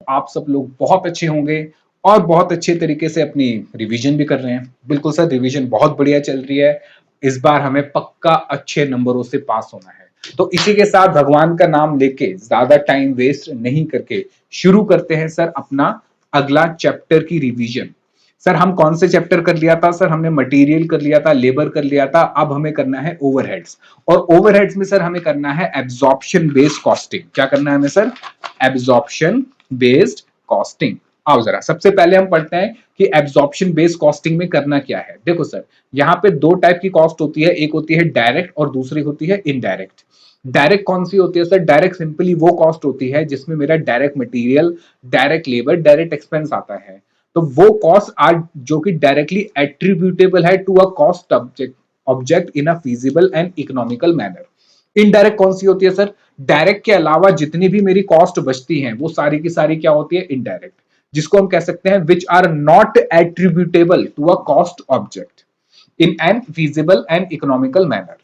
आप सब लोग बहुत अच्छे होंगे और बहुत अच्छे तरीके से अपनी रिवीजन भी कर रहे हैं। बिल्कुल सर, रिवीजन बहुत बढ़िया चल रही है। इस बार हमें पक्का अच्छे नंबरों से पास होना है। तो इसी के साथ भगवान का नाम लेके ज्यादा टाइम वेस्ट नहीं करके शुरू करते हैं सर अपना अगला चैप्टर की रिवीजन। सर हम कौन से चैप्टर कर लिया था? सर हमने मटेरियल कर लिया था, लेबर कर लिया था, अब हमें करना है ओवरहेड्स। और ओवरहेड्स में सर हमें करना है एब्जॉर्प्शन बेस्ड कॉस्टिंग। क्या करना है हमें सर? Absorption based costing. आओ जरा सबसे पहले हम पढ़ते हैं कि एब्जॉर्प्शन बेस्ड कॉस्टिंग में करना क्या है। देखो सर, यहाँ पे दो टाइप की कॉस्ट होती है, एक होती है डायरेक्ट और दूसरी होती है इनडायरेक्ट। डायरेक्ट कौन सी होती है सर? डायरेक्ट सिंपली वो कॉस्ट होती है जिसमें मेरा direct material, direct labour, direct expense आता है। तो वो कॉस्ट आज जो कि डायरेक्टली एट्रीब्यूटेबल है to a cost object in a feasible and economical manner. Indirect कौन सी होती है सर? डायरेक्ट के अलावा जितनी भी मेरी कॉस्ट बचती हैं वो सारी की सारी क्या होती है? इनडायरेक्ट, जिसको हम कह सकते हैं which are not attributable to a cost object in an feasible and economical manner.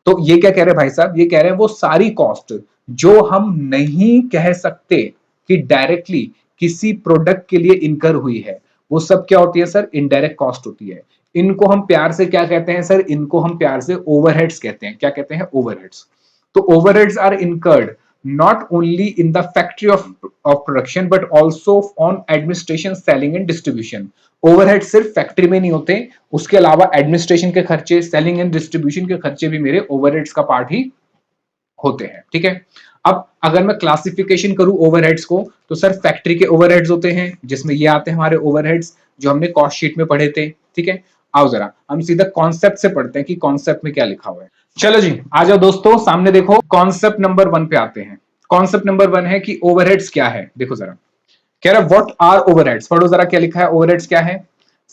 तो ये क्या कह रहे हैं भाई साहब? ये कह रहे हैं वो सारी कॉस्ट जो हम नहीं कह सकते कि डायरेक्टली किसी प्रोडक्ट के लिए इनकर हुई है, वो सब क्या होती है सर? इनडायरेक्ट कॉस्ट होती है। इनको हम प्यार से क्या कहते हैं सर? इनको हम प्यार से ओवरहेड्स कहते हैं। क्या कहते हैं? ओवरहेड्स। तो overheads are incurred not only in the factory of production but also on administration, selling and distribution. Overhead सिर्फ फैक्ट्री में नहीं होते, उसके अलावा एडमिनिस्ट्रेशन के खर्चे, सेलिंग एंड डिस्ट्रीब्यूशन के खर्चे भी मेरे ओवरहेड्स का पार्ट ही होते हैं। ठीक है। अब अगर मैं क्लासिफिकेशन करूं ओवरहेड्स को, तो सर फैक्ट्री के ओवरहेड्स होते हैं जिसमें ये आते हैं हमारे ओवरहेड्स जो हमने कॉस्ट शीट में पढ़े थे। ठीक है। आओ जरा हम सीधा कॉन्सेप्ट से पढ़ते हैं कि कॉन्सेप्ट में क्या लिखा हुआ है। चलो जी, आ जाओ दोस्तों, सामने देखो, कॉन्सेप्ट नंबर 1 पे आते हैं। कॉन्सेप्ट नंबर 1 है कि ओवरहेड्स क्या है। देखो जरा, कह रहा है व्हाट आर ओवरहेड्स। पढ़ो जरा क्या लिखा है, ओवरहेड्स क्या है।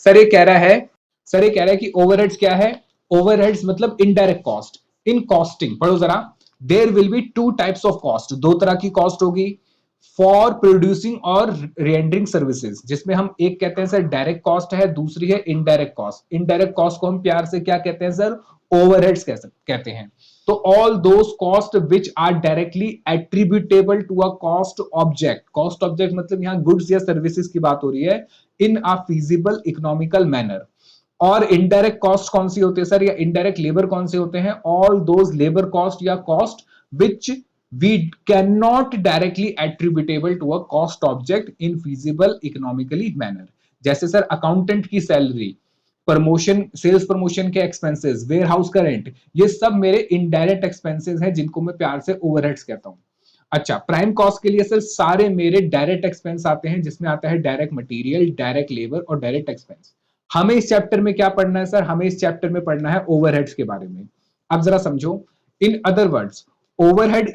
सर ये कह रहा है, सर ये कह रहा है कि ओवरहेड्स क्या है? ओवरहेड्स मतलब इनडायरेक्ट कॉस्ट। इन कॉस्टिंग पढ़ो जरा, there will be two types of cost. दो तरह की कॉस्ट होगी, फॉर प्रोड्यूसिंग और रेंडरिंग सर्विसेज, जिसमें हम एक कहते हैं सर डायरेक्ट कॉस्ट है, दूसरी है इनडायरेक्ट कॉस्ट। इनडायरेक्ट कॉस्ट को हम प्यार से क्या कहते हैं सर? ओवरहेड्स कहते हैं। तो all those cost which are directly attributable to a cost object. Cost object मतलब यहां गुड्स या सर्विसेज की बात हो रही है, इन अ फीजिबल इकोनॉमिकल मैनर। और इनडायरेक्ट कॉस्ट कौन सी होती है सर? या इनडायरेक्ट लेबर कौन से होते हैं? ऑल दोज लेबर कॉस्ट या cost which we can not directly attributable to a cost object in feasible economically manner. जैसे सर अकाउंटेंट की सैलरी, प्रमोशन, सेल्स प्रमोशन के एक्सपेंसेस, वेयर हाउस का रेंट, ये सब मेरे इनडायरेक्ट एक्सपेंसेस हैं जिनको मैं प्यार से ओवरहेड्स कहता हूं। अच्छा, प्राइम कॉस्ट के लिए सर सारे मेरे डायरेक्ट एक्सपेंस आते हैं जिसमें आता है डायरेक्ट मटेरियल, डायरेक्ट लेबर और डायरेक्ट एक्सपेंस। हमें इस चैप्टर में क्या पढ़ना है सर? हमें इस चैप्टर में पढ़ना है ओवरहेड्स के बारे में। अब जरा समझो, in other words, overhead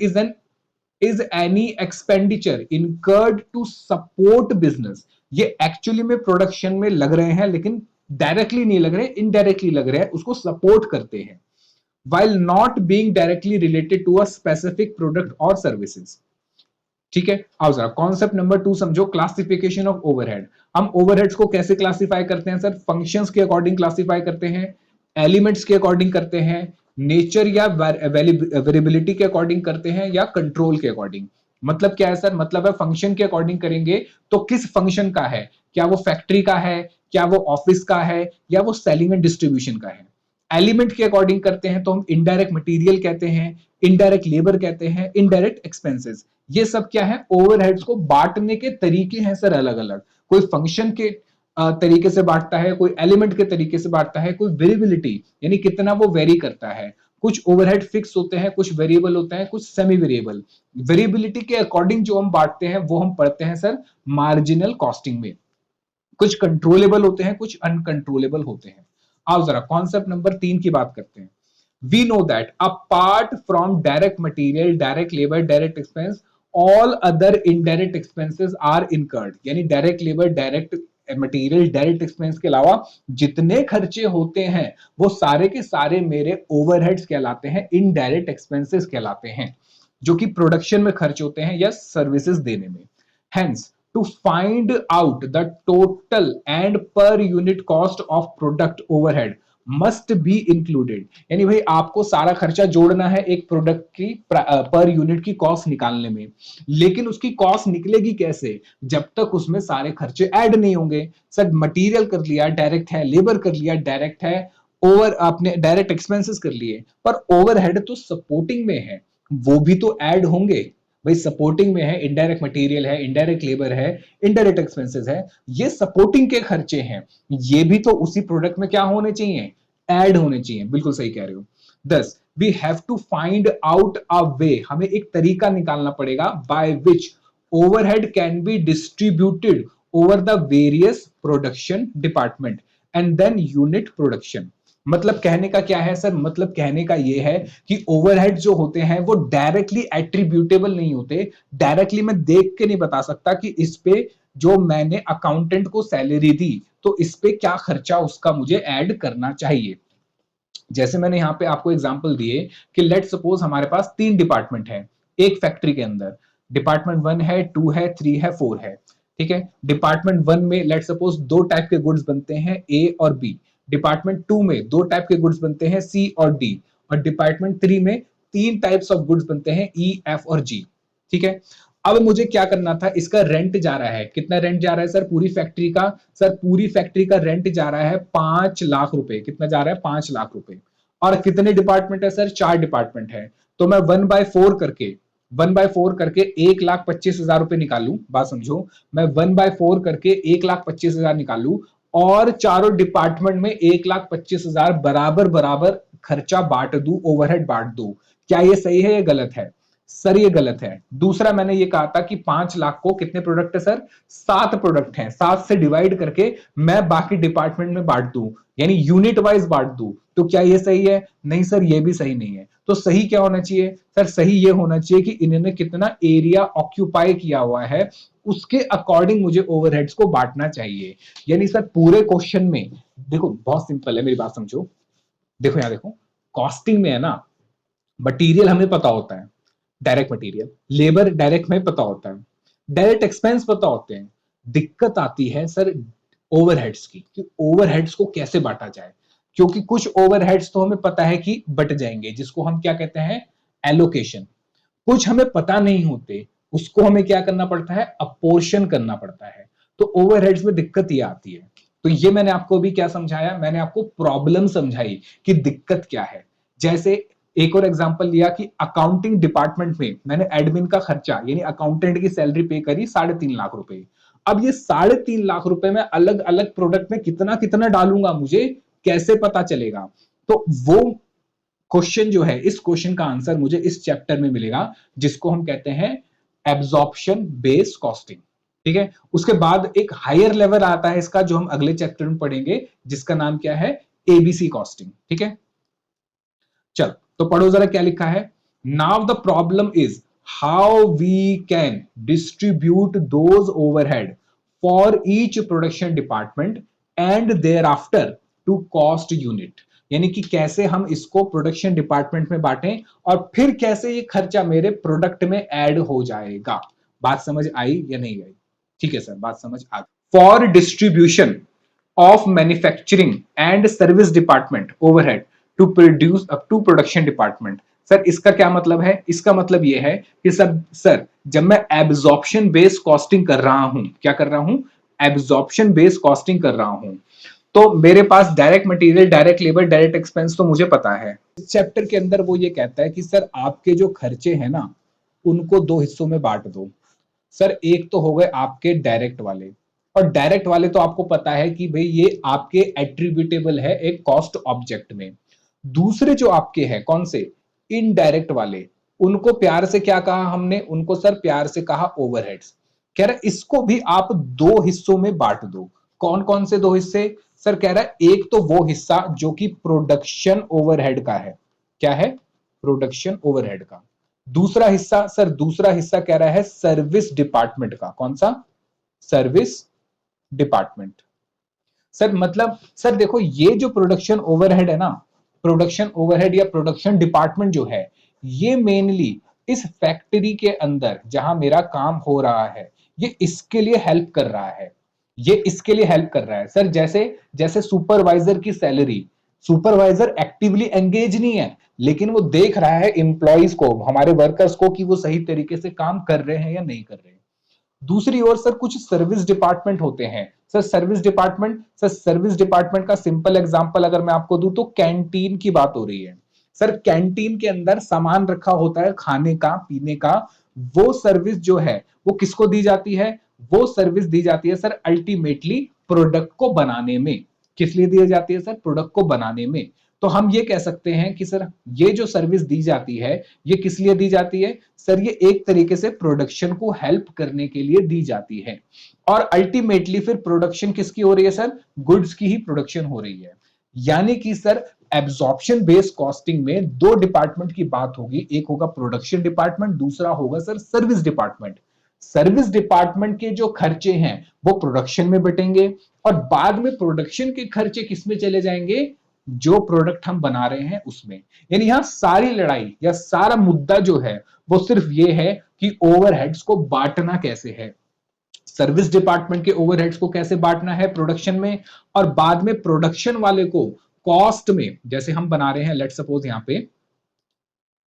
is any expenditure incurred to support business. ये एक्चुअली में प्रोडक्शन में लग रहे हैं लेकिन डायरेक्टली नहीं लग रहे, इनडायरेक्टली लग रहे हैं, उसको सपोर्ट करते हैं, while not being directly related to a specific product or services। ठीक है। आओ जरा कॉन्सेप्ट नंबर 2 समझो, क्लासिफिकेशन ऑफ ओवरहेड। हम ओवरहेड्स को कैसे क्लासिफाई करते हैं सर? फंक्शंस के अकॉर्डिंग क्लासिफाई करते हैं, एलिमेंट्स के अकॉर्डिंग करते हैं, नेचर या वेरिएबिलिटी के अकॉर्डिंग करते हैं, या कंट्रोल के अकॉर्डिंग। मतलब क्या है सर? मतलब है फंक्शन के अकॉर्डिंग करेंगे तो किस फंक्शन का है, क्या वो फैक्ट्री का है, क्या वो ऑफिस का है, या वो सेलिंग एंड डिस्ट्रीब्यूशन का है। एलिमेंट के अकॉर्डिंग करते हैं तो हम इनडायरेक्ट मटेरियल कहते हैं, इनडायरेक्ट लेबर कहते हैं, इनडायरेक्ट एक्सपेंसेस। ये सब क्या है? ओवरहेड्स को बांटने के तरीके हैं सर अलग अलग। कोई फंक्शन के तरीके से बांटता है, कोई एलिमेंट के तरीके से बांटता है, कोई वेरिएबिलिटी यानी कितना वो वेरी करता है। कुछ ओवरहेड फिक्स होते हैं, कुछ वेरिएबल होते हैं, कुछ सेमी वेरिएबल। वेरिएबिलिटी के अकॉर्डिंग जो हम बांटते हैं वो हम पढ़ते हैं सर मार्जिनल कॉस्टिंग में। कुछ कंट्रोलेबल होते हैं, कुछ अनकंट्रोलेबल होते हैं। आओ जरा कॉन्सेप्ट नंबर 3 की बात करते हैं। We know that apart from direct material, direct labour, direct expense, all other indirect expenses are incurred. यानी direct labour, direct material, direct expense के अलावा जितने खर्चे होते हैं वो सारे के सारे मेरे ओवरहेड्स कहलाते हैं, इनडायरेक्ट एक्सपेंसेस कहलाते हैं, जो कि प्रोडक्शन में खर्च होते हैं या सर्विसेज देने में। Hence to find out the total and per unit cost of product overhead, must be included, यानी भाई आपको सारा खर्चा जोड़ना है एक प्रोडक्ट की पर यूनिट की कॉस्ट निकालने में, लेकिन उसकी कॉस्ट निकलेगी कैसे जब तक उसमें सारे खर्चे ऐड नहीं होंगे। सर मटेरियल कर लिया डायरेक्ट है, लेबर कर लिया डायरेक्ट है, ओवर आपने डायरेक्ट एक्सपेंसेस कर लिए, पर ओवरहेड तो सपोर्टिंग में है, वो भी तो ऐड होंगे। भाई सपोर्टिंग में है, इनडायरेक्ट मटेरियल है, इनडायरेक्ट लेबर है, इनडायरेक्ट एक्सपेंसेस है, ये सपोर्टिंग के खर्चे हैं, ये भी तो उसी प्रोडक्ट में क्या होने चाहिए, ऐड होने चाहिए। बिल्कुल सही कह रहे हो। 10 we have to find out a way, हमें एक तरीका निकालना पड़ेगा by which overhead can be distributed over the various production department and then unit production. मतलब कहने का क्या है सर, मतलब कहने का यह है कि ओवरहेड जो होते हैं वो डायरेक्टली एट्रीब्यूटेबल नहीं होते, डायरेक्टली मैं देख के नहीं बता सकता कि इस पे जो मैंने अकाउंटेंट को सैलरी दी तो इस पे क्या खर्चा उसका मुझे ऐड करना चाहिए। जैसे मैंने यहां पे आपको एग्जांपल दिए कि लेट सपोज हमारे पास 3 डिपार्टमेंट है एक फैक्ट्री के अंदर, डिपार्टमेंट 1 है, 2 है, 3 है, 4 है। ठीक है, डिपार्टमेंट 1 में लेट सपोज दो टाइप के गुड्स बनते हैं ए और बी, डिपार्टमेंट 2 में दो टाइप के गुड्स बनते हैं सी और डी, और डिपार्टमेंट 3 में तीन टाइप्स ऑफ गुड्स बनते हैं ई एफ और जी। ठीक है, अब मुझे क्या करना था, इसका रेंट जा रहा है, कितना रेंट जा रहा है सर पूरी फैक्ट्री का, सर पूरी फैक्ट्री का रेंट जा रहा है 5 लाख रुपए, कितना जा रहा है 5 लाख रुपए। और कितने डिपार्टमेंट है सर, 4 डिपार्टमेंट है, तो मैं 1/4 करके 1,25,000 रुपए निकालू, बात समझो, मैं 1/4 करके 1,25,000 निकालू और चारों डिपार्टमेंट में 1,25,000 बराबर बराबर खर्चा बांट दू, ओवरहेड बांट दू। क्या ये सही है या गलत है सर, ये गलत है। दूसरा मैंने ये कहा था कि 5 लाख को कितने प्रोडक्ट है सर, 7 प्रोडक्ट हैं, 7 से डिवाइड करके मैं बाकी डिपार्टमेंट में बांट दूं, यानी यूनिट वाइज बांट दूं, तो क्या ये सही है, नहीं सर ये भी सही नहीं है। तो सही क्या होना चाहिए सर, सही ये होना चाहिए कि इन्होंने कितना एरिया ऑक्यूपाई किया हुआ है उसके अकॉर्डिंग मुझे ओवरहेड्स को बांटना चाहिए। यानी सर पूरे क्वेश्चन में देखो बहुत सिंपल है, मेरी बात समझो, देखो यहां देखो, कॉस्टिंग में है ना, मटेरियल हमें पता होता है, डायरेक्ट मटेरियल, लेबर डायरेक्ट में पता होता है, डायरेक्ट एक्सपेंस पता होते हैं। दिक्कत आती है सर ओवरहेड्स की, कि ओवरहेड्स को कैसे बांटा जाए, क्योंकि कुछ ओवरहेड्स तो हमें पता है कि बट जाएंगे, जिसको हम क्या कहते हैं, एलोकेशन। कुछ हमें पता नहीं होते, उसको हमें क्या करना पड़ता है, अपोर्शन करना पड़ता है। तो ओवरहेड्स में दिक्कत ये आती है। तो ये मैंने आपको भी क्या समझाया, मैंने आपको प्रॉब्लम समझाई कि दिक्कत क्या है। जैसे एक और एग्जांपल लिया कि अकाउंटिंग डिपार्टमेंट में मैंने एडमिन का खर्चा यानी अकाउंटेंट की सैलरी पे करी 3.5 लाख रुपए। अब ये 3.5 लाख रुपए में अलग अलग प्रोडक्ट में कितना कितना डालूंगा, मुझे कैसे पता चलेगा। तो वो क्वेश्चन जो है, इस क्वेश्चन का आंसर मुझे इस चैप्टर में मिलेगा, जिसको हम कहते हैं एब्जॉर्प्शन बेस्ड कॉस्टिंग। ठीक है, उसके बाद एक हायर लेवल आता है इसका, जो हम अगले चैप्टर में पढ़ेंगे, जिसका नाम क्या है, एबीसी कॉस्टिंग। ठीक है, चल तो पढ़ो जरा क्या लिखा है। Now the problem is how we can distribute those overhead for each production department and thereafter to cost unit, यानी कि कैसे हम इसको प्रोडक्शन डिपार्टमेंट में बांटें और फिर कैसे ये खर्चा मेरे प्रोडक्ट में ऐड हो जाएगा। बात समझ आई या नहीं आई, ठीक है सर बात समझ आ गई। For distribution of manufacturing and service department overhead to produce up to production department। Sir इसका क्या मतलब है, इसका मतलब यह है कि सर जब मैं एब्जॉर्प्शन बेस्ड कॉस्टिंग कर रहा हूं, क्या कर रहा हूं, एब्जॉर्प्शन बेस्ड कॉस्टिंग कर रहा हूं, तो मेरे पास direct material, direct labour, direct expense तो मुझे पता है। इस चैप्टर के अंदर वो ये कहता है कि सर आपके जो खर्चे हैं ना, उनको दो हिस्सों में बांट दो। सर एक तो हो गए आपके डायरेक्ट वाले, और डायरेक्ट वाले तो आपको पता है कि भाई ये आपके एट्रीब्यूटेबल है एक कॉस्ट ऑब्जेक्ट में। दूसरे जो आपके हैं कौन से, इनडायरेक्ट वाले, उनको प्यार से क्या कहा हमने, उनको सर प्यार से कहा ओवरहेड्स। कह रहा है इसको भी आप दो हिस्सों में बांट दो। कौन कौन से दो हिस्से, सर कह रहा है एक तो वो हिस्सा जो कि प्रोडक्शन ओवरहेड का है, क्या है, प्रोडक्शन ओवरहेड का। दूसरा हिस्सा, सर दूसरा हिस्सा कह रहा है सर्विस डिपार्टमेंट का, कौन सा, सर्विस डिपार्टमेंट। सर मतलब सर देखो ये जो प्रोडक्शन ओवरहेड है ना, प्रोडक्शन ओवरहेड या प्रोडक्शन डिपार्टमेंट जो है, ये मेनली इस फैक्ट्री के अंदर जहां मेरा काम हो रहा है, ये इसके लिए हेल्प कर रहा है, ये इसके लिए हेल्प कर रहा है। सर जैसे जैसे सुपरवाइजर की सैलरी सुपरवाइजर एक्टिवली एंगेज नहीं है, लेकिन वो देख रहा है एम्प्लॉइज को, हमारे वर्कर्स को, कि वो सही तरीके से काम कर रहे हैं या नहीं कर रहे हैं। दूसरी ओर सर कुछ सर्विस डिपार्टमेंट होते हैं। सर्विस डिपार्टमेंट का सिंपल एग्जांपल अगर मैं आपको दूं तो कैंटीन की बात हो रही है। सर कैंटीन के अंदर सामान रखा होता है खाने का, पीने का। वो सर्विस जो है वो किसको दी जाती है? वो सर्विस दी जाती है सर अल्टीमेटली प्रोडक्ट को बनाने में। किस लिए दी जाती है सर? प्रोडक्ट को बनाने में। तो हम ये कह सकते हैं कि सर ये जो सर्विस दी जाती है ये किस लिए दी जाती है? सर ये एक तरीके से प्रोडक्शन को हेल्प करने के लिए दी जाती है। और अल्टीमेटली फिर प्रोडक्शन किसकी हो रही है सर? गुड्स की ही प्रोडक्शन हो रही है। यानी कि सर एब्जॉर्प्शन बेस्ड कॉस्टिंग में दो डिपार्टमेंट की बात होगी, एक होगा प्रोडक्शन डिपार्टमेंट, दूसरा होगा sir service department. Service department के जो खर्चे हैं वो प्रोडक्शन में बटेंगे, और बाद में प्रोडक्शन के खर्चे किसमें चले जाएंगे? जो प्रोडक्ट हम बना रहे हैं उसमें। यानी यहां सारी लड़ाई या सारा मुद्दा जो है वो सिर्फ ये है कि ओवरहेड्स को बांटना कैसे है। सर्विस डिपार्टमेंट के ओवरहेड्स को कैसे बांटना है प्रोडक्शन में, और बाद में प्रोडक्शन वाले को कॉस्ट में, जैसे हम बना रहे हैं लेट सपोज यहां पे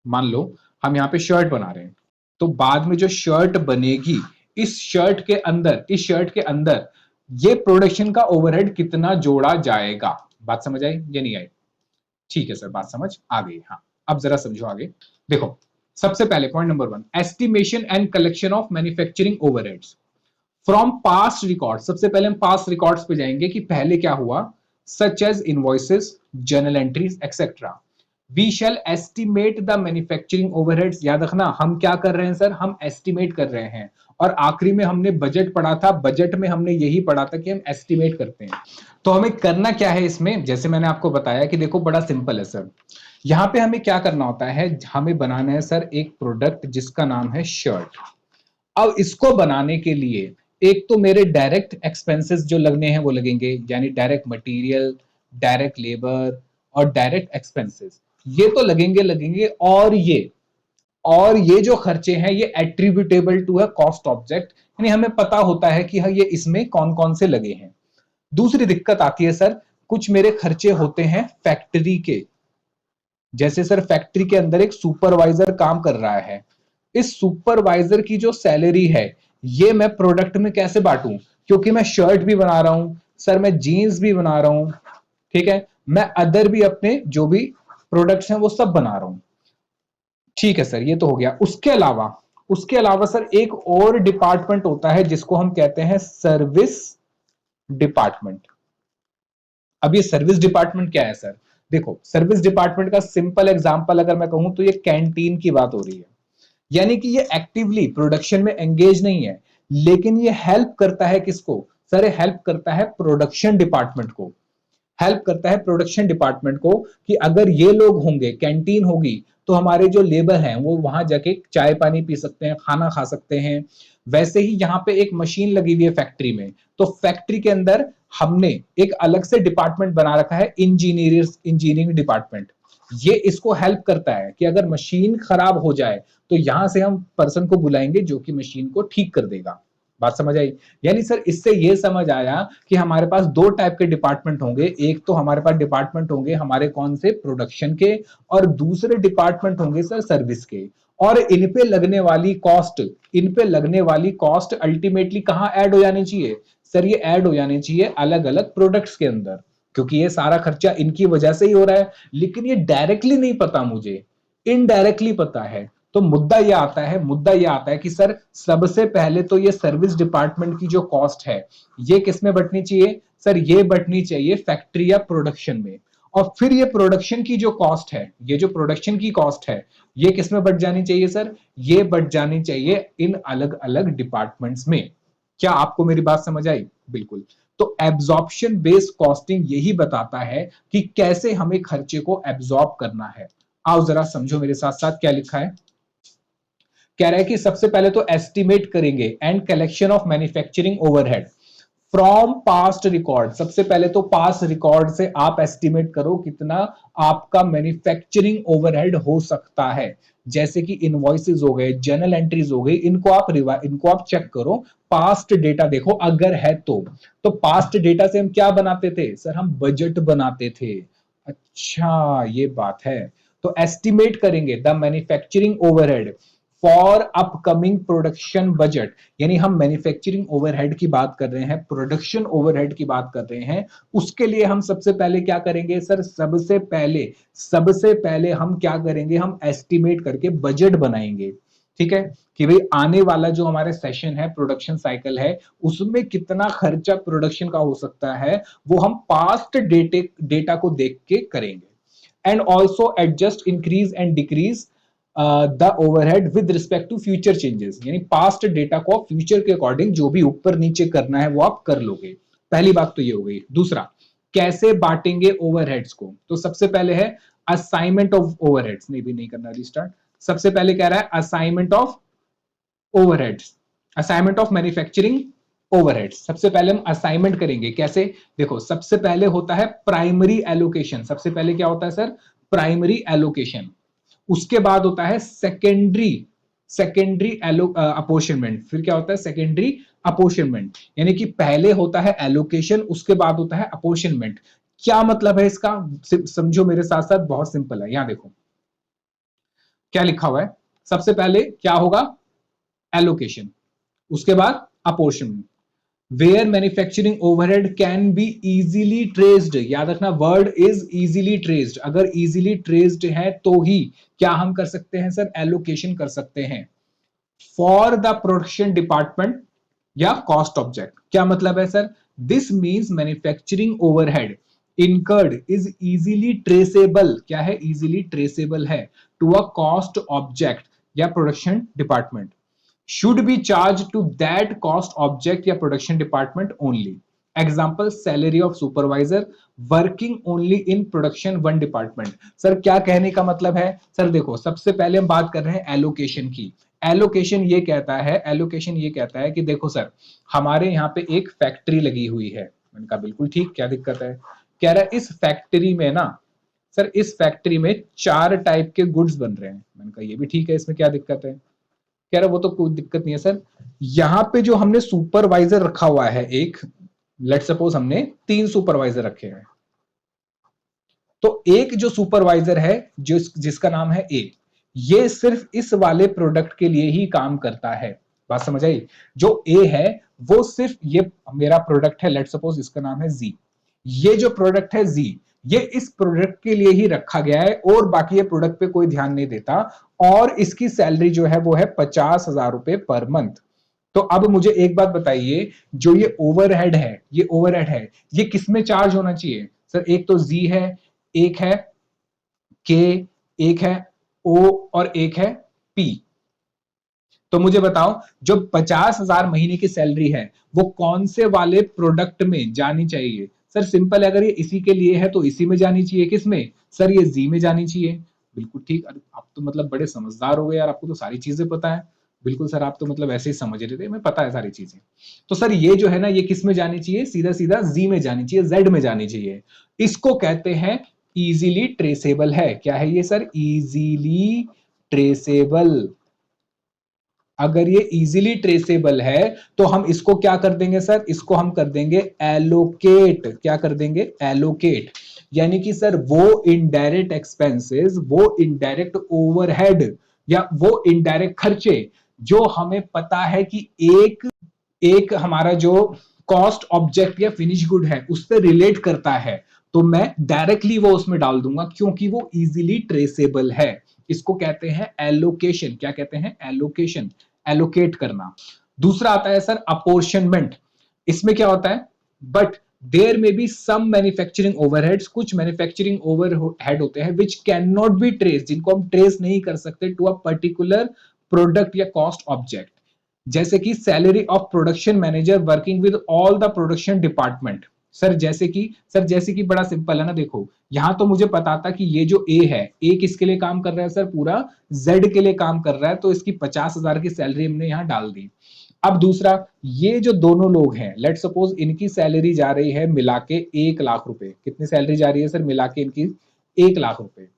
मान लो हम यहां पे शर्ट बना रहे हैं, तो बाद में जो शर्ट बनेगी इस शर्ट के अंदर ये प्रोडक्शन का ओवरहेड कितना जोड़ा जाएगा। बात समझ आई या नहीं आई? ठीक है सर, बात समझ आ गई। हाँ, अब जरा समझो आगे। देखो, सबसे पहले point number 1, estimation and collection of manufacturing overheads from past record. सबसे पहले हम पास्ट रिकॉर्ड्स पे जाएंगे कि पहले क्या हुआ, such as invoices, journal entries etcetera. We shall estimate the manufacturing overheads. याद रखना हम क्या कर रहे हैं सर? हम एस्टिमेट कर रहे हैं। और आखिरी में हमने बजट पढ़ा था, बजट में हमने यही पढ़ा था कि हम एस्टिमेट करते हैं। तो हमें करना क्या है इसमें? जैसे मैंने आपको बताया कि देखो बड़ा सिंपल है सर। यहां पे हमें क्या करना होता है, हमें बनाना है सर एक प्रोडक्ट जिसका नाम है शर्ट। अब इसको बनाने के लिए एक तो मेरे डायरेक्ट एक्सपेंसेस जो लगने हैं वो लगेंगे, यानी डायरेक्ट मटेरियल, डायरेक्ट लेबर और डायरेक्ट एक्सपेंसेस, ये तो लगेंगे लगेंगे। और ये जो खर्चे हैं ये एट्रीब्यूटेबल टू है कॉस्ट ऑब्जेक्ट, यानी हमें पता होता है कि हाँ ये इसमें कौन कौन से लगे हैं। दूसरी दिक्कत आती है सर, कुछ मेरे खर्चे होते हैं फैक्ट्री के। जैसे सर फैक्ट्री के अंदर एक सुपरवाइजर काम कर रहा है, इस सुपरवाइजर की जो सैलरी है ये मैं प्रोडक्ट में कैसे बांटूं? क्योंकि मैं शर्ट भी बना रहा हूं सर, मैं जीन्स भी बना रहा हूं, ठीक है, मैं अदर भी अपने जो भी प्रोडक्ट्स हैं वो सब बना रहा हूं। ठीक है सर, ये तो हो गया। उसके अलावा सर एक और डिपार्टमेंट होता है जिसको हम कहते हैं सर्विस डिपार्टमेंट। अब ये सर्विस डिपार्टमेंट क्या है सर? देखो, सर्विस डिपार्टमेंट का सिंपल एग्जांपल अगर मैं कहूं तो ये कैंटीन की बात हो रही है। यानी कि ये एक्टिवली प्रोडक्शन में एंगेज नहीं है, लेकिन ये हेल्प करता है किसको? सर हेल्प करता है प्रोडक्शन डिपार्टमेंट को। हेल्प करता है प्रोडक्शन डिपार्टमेंट को कि अगर ये लोग होंगे, कैंटीन होगी, तो हमारे जो लेबर हैं वो वहां जाके चाय पानी पी सकते हैं, खाना खा सकते हैं। वैसे ही यहाँ पे एक मशीन लगी हुई है फैक्ट्री में, तो फैक्ट्री के अंदर हमने एक अलग से डिपार्टमेंट बना रखा है, इंजीनियरिंग डिपार्टमेंट। ये इसको हेल्प करता है कि अगर मशीन खराब हो जाए तो यहां से हम पर्सन को बुलाएंगे जो कि मशीन को ठीक कर देगा। बात समझ आई? यानी सर इससे ये समझ आया कि हमारे पास दो टाइप के डिपार्टमेंट होंगे। एक तो हमारे पास डिपार्टमेंट होंगे हमारे कौन से? प्रोडक्शन के। और दूसरे डिपार्टमेंट होंगे सर सर्विस के। और इन पे लगने वाली कॉस्ट अल्टीमेटली कहां ऐड हो जानी चाहिए? सर ये ऐड हो जानी चाहिए अलग अलग प्रोडक्ट्स के अंदर, क्योंकि ये सारा खर्चा इनकी वजह से ही हो रहा है। लेकिन ये डायरेक्टली नहीं पता मुझे, इनडायरेक्टली पता है। तो मुद्दा यह आता है कि सर सबसे पहले तो ये सर्विस डिपार्टमेंट की जो कॉस्ट है ये किसमें बटनी चाहिए? सर ये बटनी चाहिए फैक्ट्री या प्रोडक्शन में। और फिर ये प्रोडक्शन की जो कॉस्ट है, ये जो प्रोडक्शन की कॉस्ट है, ये किसमें बट जानी चाहिए सर? ये बट जानी चाहिए इन अलग अलग डिपार्टमेंट्स में। क्या आपको मेरी बात समझ आई? बिल्कुल। तो एब्जॉर्प्शन बेस्ड कॉस्टिंग यही बताता है कि कैसे हमें खर्चे को एब्जॉर्ब करना है। आओ जरा समझो मेरे साथ साथ क्या लिखा है। कह रहा है कि सबसे पहले तो एस्टिमेट करेंगे and collection of manufacturing overhead from past record. सबसे पहले तो पास्ट रिकॉर्ड से आप एस्टिमेट करो कितना आपका मैन्युफैक्चरिंग ओवरहेड हो सकता है। जैसे कि इनवॉइसेस हो गए, जर्नल एंट्रीज हो गई, इनको आप चेक करो, पास्ट डेटा देखो अगर है तो पास्ट डेटा से हम क्या बनाते थे सर? हम बजट बनाते थे। अच्छा, ये बात है। तो एस्टिमेट करेंगे the manufacturing overhead for upcoming production budget, यानी हम मैन्युफैक्चरिंग ओवरहेड की बात कर रहे हैं, प्रोडक्शन ओवरहेड की बात कर रहे हैं। उसके लिए हम सबसे पहले क्या करेंगे सर? सबसे पहले हम क्या करेंगे? हम एस्टिमेट करके बजट बनाएंगे। ठीक है, कि भाई आने वाला जो हमारे सेशन है, प्रोडक्शन साइकिल है, उसमें कितना खर्चा प्रोडक्शन का हो सकता है, वो हम पास्ट डेटा को देख के करेंगे। And also adjust increase and decrease the overhead with respect to future changes, यानी पास्ट डेटा को फ्यूचर के अकॉर्डिंग जो भी ऊपर नीचे करना है वो आप कर लोगे। पहली बात तो ये हो गई। दूसरा, कैसे बांटेंगे ओवरहेड्स को? तो सबसे पहले है असाइनमेंट ऑफ ओवरहेड्स। नहीं भी नहीं करना रिस्टार्ट। सबसे पहले कह रहा है assignment of overheads, assignment of manufacturing overheads. सबसे पहले हम असाइनमेंट करेंगे। कैसे? देखो, सबसे पहले होता है प्राइमरी एलोकेशन। सबसे पहले क्या होता है सर? Primary allocation. उसके बाद होता है सेकेंडरी सेकेंडरी अपोर्शनमेंट। फिर क्या होता है? Secondary apportionment. यानी कि पहले होता है एलोकेशन, उसके बाद होता है अपोर्शनमेंट। क्या मतलब है इसका? समझो मेरे साथ साथ, बहुत सिंपल है। यहां देखो क्या लिखा हुआ है। सबसे पहले क्या होगा? एलोकेशन, उसके बाद apportionment. Where manufacturing overhead can be easily traced. याद रखना, वर्ड इज इजीली ट्रेस्ड। अगर इजीली ट्रेस्ड है तो ही क्या हम कर सकते हैं सर? एलोकेशन कर सकते हैं। फॉर द प्रोडक्शन डिपार्टमेंट या कॉस्ट ऑब्जेक्ट। क्या मतलब है sir? This means manufacturing overhead incurred is easily traceable। क्या है? easily traceable है to a cost object या production department, should be charged to that cost object या production department only। Example, salary of supervisor working only in production one department. Sir क्या कहने का मतलब है? सर देखो, सबसे पहले हम बात कर रहे हैं एलोकेशन की। एलोकेशन ये कहता है कि देखो सर, हमारे यहाँ पे एक फैक्ट्री लगी हुई है। मैंने कहा बिल्कुल ठीक, क्या दिक्कत है? कह रहा है इस फैक्ट्री में ना सर, इस फैक्ट्री में 4 टाइप के गुड्स बन रहे हैं। मैंने कहा ये भी ठीक है, इसमें क्या दिक्कत है? कह रहा वो तो कोई दिक्कत नहीं है सर, यहां पे जो हमने सुपरवाइजर रखा हुआ है एक, लेट सपोज हमने 3 सुपरवाइजर रखे हैं, तो एक जो सुपरवाइजर है जिसका नाम है ए, ये सिर्फ इस वाले प्रोडक्ट के लिए ही काम करता है। बात समझ आई? जो ए है वो सिर्फ, ये मेरा प्रोडक्ट है, लेट सपोज इसका नाम है जी, ये जो प्रोडक्ट है जी, ये इस प्रोडक्ट के लिए ही रखा गया है और बाकी ये प्रोडक्ट पे कोई ध्यान नहीं देता। और इसकी सैलरी जो है वो है 50,000 रुपए पर मंथ। तो अब मुझे एक बात बताइए, जो ये ओवरहेड है, ये किस में चार्ज होना चाहिए सर? एक तो जी है, एक है के, एक है ओ और एक है पी। तो मुझे बताओ, जो 50,000 महीने की सैलरी है वो कौन से वाले प्रोडक्ट में जानी चाहिए? सर सिंपल है, अगर ये इसी के लिए है तो इसी में जानी चाहिए। किस में सर? ये जी में जानी चाहिए। बिल्कुल ठीक। अरे आप तो मतलब बड़े समझदार हो गए यार, आपको तो सारी चीजें पता है। बिल्कुल सर, आप तो मतलब ऐसे ही समझ रहे थे, मैं पता है सारी चीजें। तो सर ये जो है ना, ये किस में जानी चाहिए? सीधा सीधा जी में जानी चाहिए, जेड में जानी चाहिए। इसको कहते हैं इजीली ट्रेसेबल है। क्या है ये सर? Easily traceable. अगर ये इजीली ट्रेसेबल है तो हम इसको क्या कर देंगे सर? इसको हम कर देंगे एलोकेट। क्या कर देंगे? एलोकेट। यानी कि सर वो इनडायरेक्ट एक्सपेंसेस, वो इनडायरेक्ट ओवरहेड या वो इनडायरेक्ट खर्चे जो हमें पता है कि एक एक हमारा जो कॉस्ट ऑब्जेक्ट या फिनिश गुड है उससे रिलेट करता है, तो मैं डायरेक्टली वो उसमें डाल दूंगा क्योंकि वो इजीली ट्रेसेबल है। इसको कहते हैं एलोकेशन। क्या कहते हैं? एलोकेशन, एलोकेट करना। दूसरा आता है सर अपोर्शनमेंट। इसमें क्या होता है? बट देयर में बी सम मैन्युफैक्चरिंग ओवरहेड्स, कुछ मैन्युफैक्चरिंग ओवरहेड होते हैं which can not be trace, जिनको हम ट्रेस नहीं कर सकते टू अ पर्टिकुलर प्रोडक्ट या कॉस्ट ऑब्जेक्ट। जैसे कि salary of production manager working with all the production department. Sir जैसे कि बड़ा सिंपल है ना, देखो यहां तो मुझे पता था कि ये जो ए है, ए किसके लिए काम कर रहा है सर? पूरा जेड के लिए काम कर रहा है, तो इसकी 50,000 की सैलरी हमने यहां डाल दी। अब दूसरा, ये जो दोनों लोग हैं, लेट सपोज इनकी सैलरी जा रही है मिला के 1 लाख रुपए। कितनी सैलरी जा रही है सर मिला के इनकी? 1 लाख रुपए।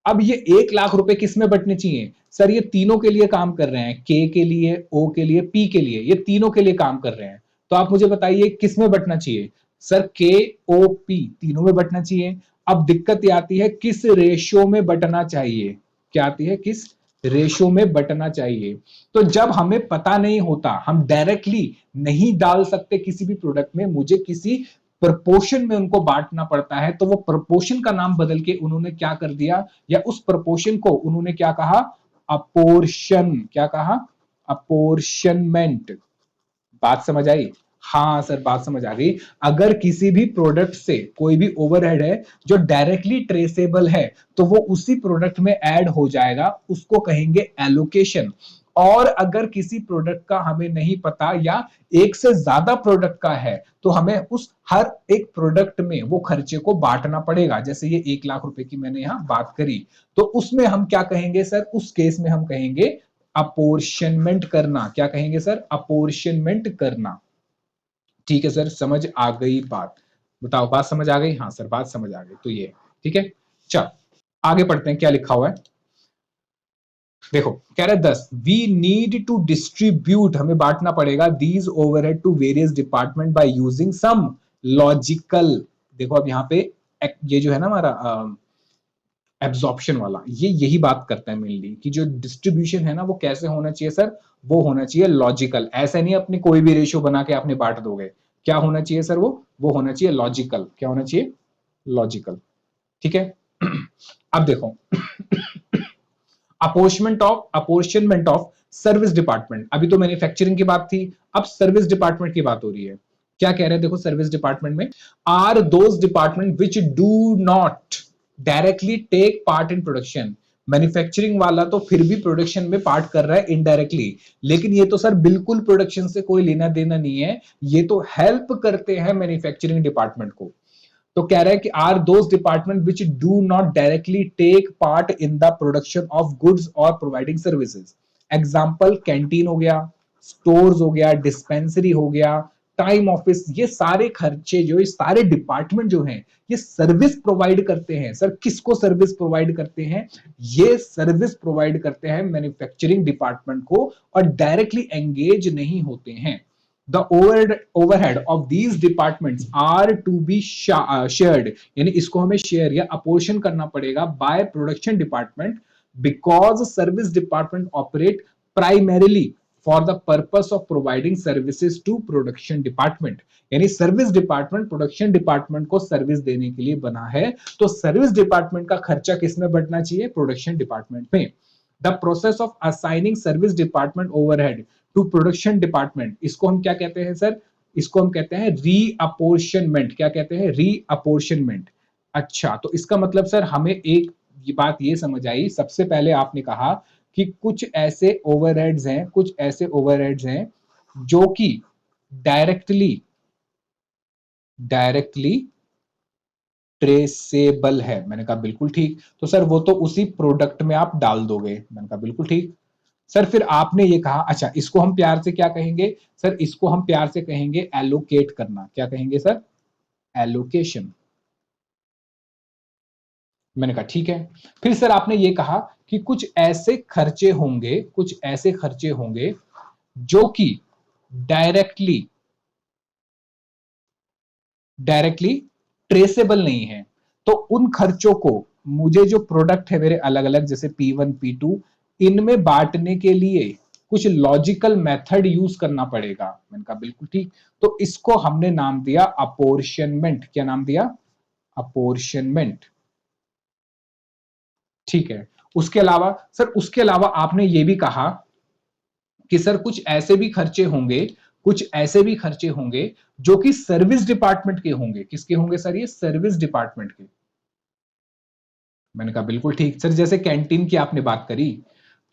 अब ये 1 लाख रुपए किस में बटने चाहिए सर? ये तीनों के लिए काम कर रहे हैं, के के लिए, ओ के लिए, पी के लिए, ये तीनों के लिए काम कर रहे हैं। तो आप मुझे बताइए किस में बटना चाहिए सर? के ओ पी तीनों में बटना चाहिए। अब दिक्कत ये आती है किस रेशो में बंटना चाहिए, क्या आती है, किस रेशो में बंटना चाहिए। तो जब हमें पता नहीं होता, हम डायरेक्टली नहीं डाल सकते किसी भी प्रोडक्ट में, मुझे किसी प्रपोर्शन में उनको बांटना पड़ता है, तो वो प्रपोर्शन का नाम बदल के उन्होंने क्या कर दिया, या उस प्रपोर्शन को उन्होंने क्या कहा, अपोर्शन, क्या कहा, अपोर्शनमेंट। बात समझ आई? हाँ सर, बात समझ आ गई। अगर किसी भी प्रोडक्ट से कोई भी ओवरहेड है जो डायरेक्टली ट्रेसेबल है, तो वो उसी प्रोडक्ट में ऐड हो जाएगा, उसको कहेंगे एलोकेशन। और अगर किसी प्रोडक्ट का हमें नहीं पता, या एक से ज्यादा प्रोडक्ट का है, तो हमें उस हर एक प्रोडक्ट में वो खर्चे को बांटना पड़ेगा। जैसे ये 1 लाख रुपए की मैंने यहां बात करी, तो उसमें हम क्या कहेंगे सर, उस केस में हम कहेंगे अपोर्शनमेंट करना। क्या कहेंगे सर, अपोर्शनमेंट करना। ठीक है सर, समझ आ गई बात? बताओ, बात समझ आ गई? हाँ सर, बात समझ आ गई। तो ये ठीक है, चल आगे पढ़ते हैं, क्या लिखा हुआ है। देखो, कह रहा है 10, वी नीड टू डिस्ट्रीब्यूट, हमें बांटना पड़ेगा, these overhead to various department by using some logical. देखो अब यहाँ पे ये जो है ना हमारा एब्जॉर्प्शन वाला, ये यही बात करता है मेनली, कि जो डिस्ट्रीब्यूशन है ना वो कैसे होना चाहिए सर, वो होना चाहिए लॉजिकल। ऐसे नहीं अपनी कोई भी रेशियो बना के आपने बांट दोगे। क्या होना चाहिए सर, वो होना चाहिए लॉजिकल। क्या होना चाहिए, लॉजिकल। ठीक है। अब देखो, अपोर्शनमेंट ऑफ सर्विस डिपार्टमेंट, अभी तो मैन्युफैक्चरिंग की बात थी, अब सर्विस डिपार्टमेंट की बात हो रही है। क्या कह रहे हैं, देखो सर्विस डिपार्टमेंट में, are those department which do not directly take part in production. Manufacturing वाला तो फिर भी प्रोडक्शन में पार्ट कर रहा है इनडायरेक्टली, लेकिन ये तो सर बिल्कुल प्रोडक्शन से कोई लेना देना नहीं है, ये तो हेल्प करते हैं मैन्युफैक्चरिंग डिपार्टमेंट को। तो कह रहा है कि are those department which do not directly take part in the production of goods और प्रोवाइडिंग सर्विसेज। एग्जाम्पल, कैंटीन हो गया, स्टोर्स हो गया, डिस्पेंसरी हो गया, टाइम ऑफिस, ये सारे खर्चे जो, ये सारे डिपार्टमेंट जो हैं, ये सर्विस प्रोवाइड करते हैं। सर किसको सर्विस प्रोवाइड करते हैं, ये सर्विस प्रोवाइड करते हैं मैन्युफैक्चरिंग डिपार्टमेंट को, और डायरेक्टली एंगेज नहीं होते हैं। The overhead of these departments are to be shared, यानी इसको हमें शेयर या अपोर्शन करना पड़ेगा by production department, because service department operate primarily for the purpose of providing services to production department। यानी सर्विस डिपार्टमेंट प्रोडक्शन डिपार्टमेंट को service देने के लिए बना है, तो सर्विस डिपार्टमेंट का खर्चा किसमें बढ़ना चाहिए, प्रोडक्शन डिपार्टमेंट में। The process of assigning service department overhead to production department, इसको हम क्या कहते हैं सर, इसको हम कहते हैं रीअपोर्शनमेंट। क्या कहते हैं, रीअपोर्शनमेंट। अच्छा, तो इसका मतलब सर हमें एक ये बात ये समझ आई, सबसे पहले आपने कहा कि कुछ ऐसे ओवरहेड्स हैं, कुछ ऐसे ओवरहेड्स हैं जो कि डायरेक्टली डायरेक्टली ट्रेसेबल है। मैंने कहा बिल्कुल ठीक। तो सर वो तो उसी प्रोडक्ट में आप डाल दोगे। मैंने कहा बिल्कुल ठीक। सर फिर आपने ये कहा, अच्छा इसको हम प्यार से क्या कहेंगे सर, इसको हम प्यार से कहेंगे एलोकेट करना। क्या कहेंगे सर, एलोकेशन। मैंने कहा ठीक है। फिर सर आपने ये कहा कि कुछ ऐसे खर्चे होंगे, कुछ ऐसे खर्चे होंगे जो कि डायरेक्टली डायरेक्टली ट्रेसेबल नहीं है। तो उन खर्चों को, मुझे जो प्रोडक्ट है मेरे अलग अलग, जैसे P1 P2, इनमें बांटने के लिए कुछ लॉजिकल मेथड यूज करना पड़ेगा। मैंने कहा बिल्कुल ठीक। तो इसको हमने नाम दिया अपोर्शनमेंट। क्या नाम दिया, अपोर्शनमेंट। ठीक है। उसके अलावा सर, उसके अलावा आपने ये भी कहा कि सर कुछ ऐसे भी खर्चे होंगे, कुछ ऐसे भी खर्चे होंगे जो कि सर्विस डिपार्टमेंट के होंगे। किसके होंगे सर, ये सर्विस डिपार्टमेंट के। मैंने कहा बिल्कुल ठीक। सर जैसे कैंटीन की आपने बात करी,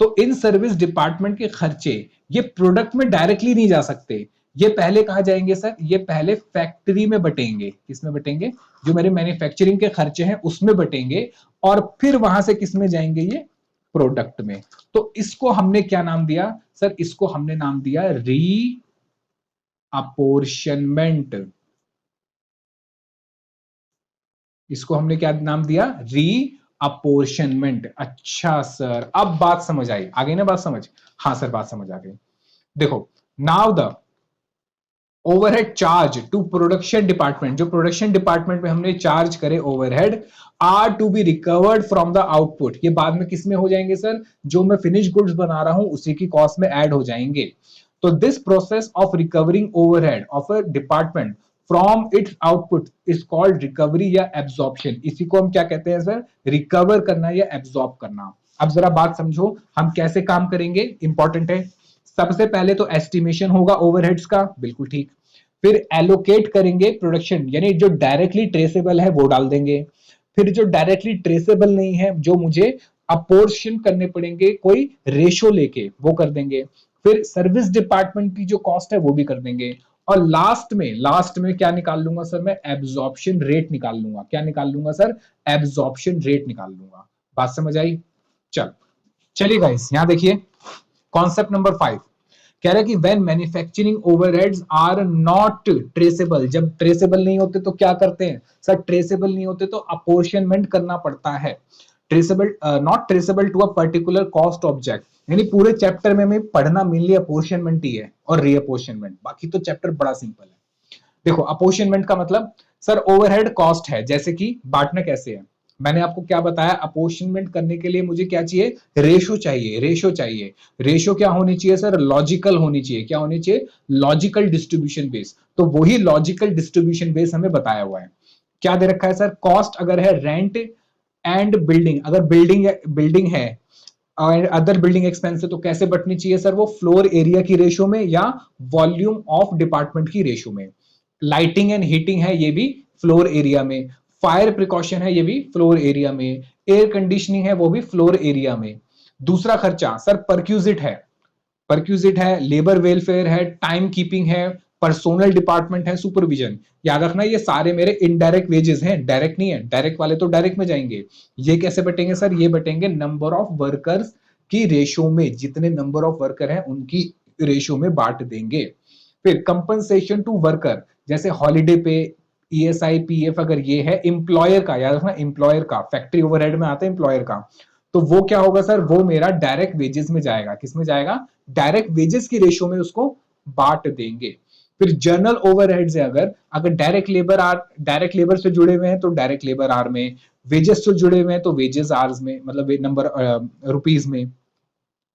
तो इन सर्विस डिपार्टमेंट के खर्चे ये प्रोडक्ट में डायरेक्टली नहीं जा सकते, ये पहले कहा जाएंगे सर, ये पहले फैक्ट्री में बटेंगे। किसमें बटेंगे, जो मेरे मैन्युफैक्चरिंग के खर्चे हैं उसमें बटेंगे, और फिर वहां से किसमें जाएंगे, ये प्रोडक्ट में। तो इसको हमने क्या नाम दिया सर, इसको हमने नाम दिया री अपोर्शनमेंट। इसको हमने क्या नाम दिया, री अपोर्शनमेंट। अच्छा सर, अब बात समझ आई, आ गई ना बात समझ? हाँ सर, बात समझ आ गई। देखो, now the overhead charge to production department, जो प्रोडक्शन डिपार्टमेंट में हमने चार्ज करे overhead, are to be recovered from the output, ये बाद में किस में हो जाएंगे सर, जो मैं फिनिश गुड्स बना रहा हूं उसी की कॉस्ट में ऐड हो जाएंगे। तो this process of recovering overhead of a department from its output is called recovery या एब्जॉर्प्शन। इसी को हम क्या कहते हैं सर, रिकवर करना या एब्जॉर्ब करना। अब जरा बात समझो हम कैसे काम करेंगे, इंपॉर्टेंट है। सबसे पहले तो एस्टिमेशन होगा ओवरहेड्स का, बिल्कुल ठीक। फिर एलोकेट करेंगे प्रोडक्शन, यानी जो डायरेक्टली ट्रेसेबल है वो डाल देंगे। फिर जो डायरेक्टली ट्रेसेबल नहीं है, जो मुझे अपोर्शन करने पड़ेंगे कोई रेशो लेके, वो कर देंगे। फिर सर्विस डिपार्टमेंट की जो कॉस्ट है वो भी कर देंगे। और लास्ट में क्या निकाल लूंगा सर, मैं एब्जॉर्प्शन रेट निकाल लूंगा। क्या निकाल लूंगा सर, एब्जॉर्प्शन रेट निकाल लूंगा। बात समझ आई? चल चलिए गाइस, यहां देखिए कॉन्सेप्ट नंबर 5 कह रहा है कि when manufacturing overheads are not traceable, जब ट्रेसेबल नहीं होते तो क्या करते हैं सर, ट्रेसेबल नहीं होते तो अपोर्शनमेंट करना पड़ता है। Traceable, not traceable to a particular cost object, यानी पूरे चैप्टर में हमें पढ़ना मेनली अपोर्शनमेंट ही है और रीअपोर्शनमेंट, बाकी तो चैप्टर बड़ा सिंपल है। देखो अपोर्शनमेंट का मतलब सर ओवरहेड कॉस्ट है, जैसे कि बांटना कैसे है, मैंने आपको क्या बताया, अपोर्शनमेंट करने के लिए मुझे क्या चाहिए, रेशो चाहिए, रेशो चाहिए। रेशो क्या होनी चाहिए सर, लॉजिकल होनी चाहिए। क्या होनी चाहिए, लॉजिकल डिस्ट्रीब्यूशन बेस। तो वही लॉजिकल डिस्ट्रीब्यूशन बेस हमें बताया हुआ है। क्या दे रखा है सर, कॉस्ट अगर है रेंट एंड बिल्डिंग, अगर बिल्डिंग है और अदर बिल्डिंग एक्सपेंस है तो कैसे बटनी चाहिए सर, वो फ्लोर एरिया की रेशो में या वॉल्यूम ऑफ डिपार्टमेंट की रेशो में। लाइटिंग एंड हीटिंग है ये भी फ्लोर एरिया में, फायर प्रिकॉशन है ये भी फ्लोर एरिया में, एयर कंडीशनिंग है वो भी फ्लोर एरिया में। दूसरा खर्चा सर परक्यूजिट है, परक्यूजिट है, लेबर वेलफेयर है, टाइम कीपिंग है, पर्सोनल डिपार्टमेंट है, सुपरविजन। याद रखना ये सारे मेरे इनडायरेक्ट वेजेस हैं, डायरेक्ट नहीं है, डायरेक्ट वाले तो डायरेक्ट में जाएंगे। ये कैसे बटेंगे सर, ये बटेंगे नंबर ऑफ वर्कर्स की रेशो में, जितने नंबर ऑफ वर्कर हैं उनकी रेशो में बांट देंगे। फिर कंपनसेशन टू वर्कर, जैसे हॉलीडे पे, ईएसआई पीएफ, अगर ये है एम्प्लॉयर का, याद रखना एम्प्लॉयर का, फैक्ट्री ओवरहेड में आता है एम्प्लॉयर का, तो वो क्या होगा सर, वो मेरा डायरेक्ट वेजेस में जाएगा। किस में जाएगा, डायरेक्ट वेजेस की रेशो में उसको बांट देंगे। फिर जनरल ओवरहेड्स है, अगर अगर डायरेक्ट लेबर से जुड़े हुए हैं तो डायरेक्ट लेबर आर में, वेजेस से जुड़े हुए हैं तो वेजेस आर्स में, मतलब नंबर रुपीज में,